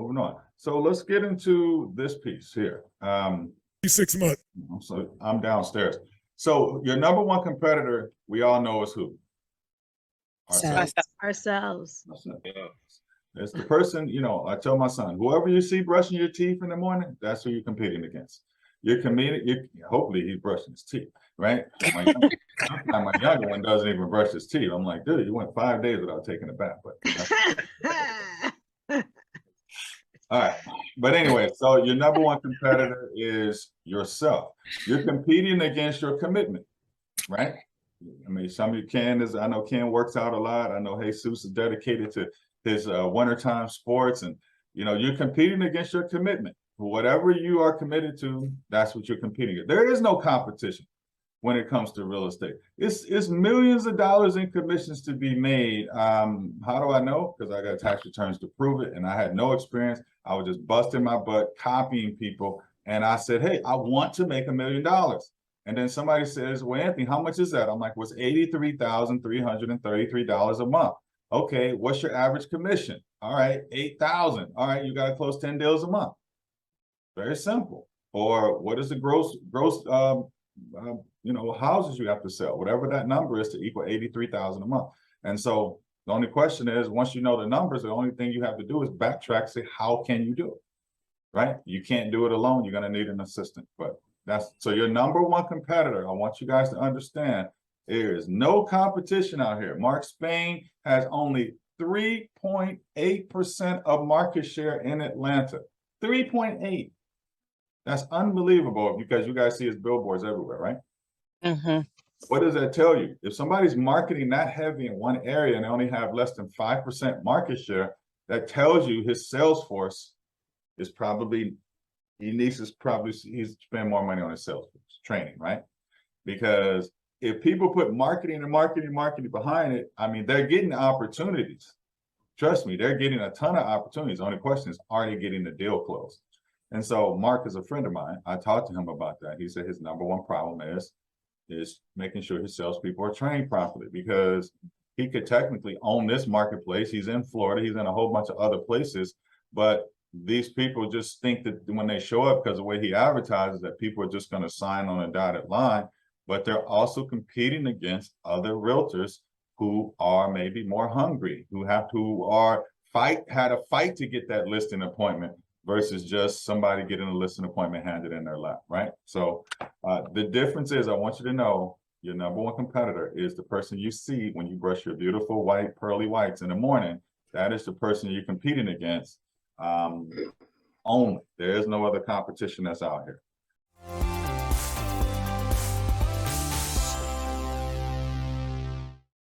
moving on. So let's get into this piece here. 6 months. So I'm downstairs. So your number one competitor, we all know is who? Ourselves. It's the person, I tell my son, whoever you see brushing your teeth in the morning, that's who you're competing against. You're competing, hopefully he's brushing his teeth, right? My younger one doesn't even brush his teeth. I'm like, dude, you went 5 days without taking a bath. But all right. But anyway, so your number one competitor is yourself. You're competing against your commitment, right? I mean, some of you I know Ken works out a lot. I know Jesus is dedicated to his wintertime sports, and you're competing against your commitment. Whatever you are committed to, that's what you're competing against. There is no competition when it comes to real estate. It's millions of dollars in commissions to be made. How do I know? Because I got tax returns to prove it, and I had no experience. I was just busting my butt copying people, and I said, hey, I want to make $1 million. And then somebody says, well, Anthony, how much is that? I'm like, well, it's $83,333 a month. Okay, what's your average commission? All right, $8,000. All right, you got to close 10 deals a month. Very simple. Or what is the gross houses you have to sell? Whatever that number is to equal $83,000 a month. And so the only question is, once you know the numbers, the only thing you have to do is backtrack, say, how can you do it? Right? You can't do it alone. You're going to need an assistant. But so your number one competitor, I want you guys to understand, there is no competition out here. Mark Spain has only 3.8% of market share in Atlanta. 3.8. That's unbelievable because you guys see his billboards everywhere, right? Mm-hmm. What does that tell you? If somebody's marketing that heavy in one area and they only have less than 5% market share, that tells you his sales force is probably, he's spending more money on his sales force training, right? Because if people put marketing behind it, I mean, they're getting opportunities. Trust me, they're getting a ton of opportunities. The only question is, are they getting the deal closed? And so Mark is a friend of mine. I talked to him about that. He said his number one problem is making sure his salespeople are trained properly, because he could technically own this marketplace. He's in Florida. He's in a whole bunch of other places. But these people just think that when they show up, because the way he advertises, that people are just going to sign on a dotted line. But they're also competing against other realtors who are maybe more hungry, had a fight to get that listing appointment versus just somebody getting a listing appointment handed in their lap, right? So the difference is, I want you to know, your number one competitor is the person you see when you brush your beautiful white, pearly whites in the morning. That is the person you're competing against only. There is no other competition that's out here.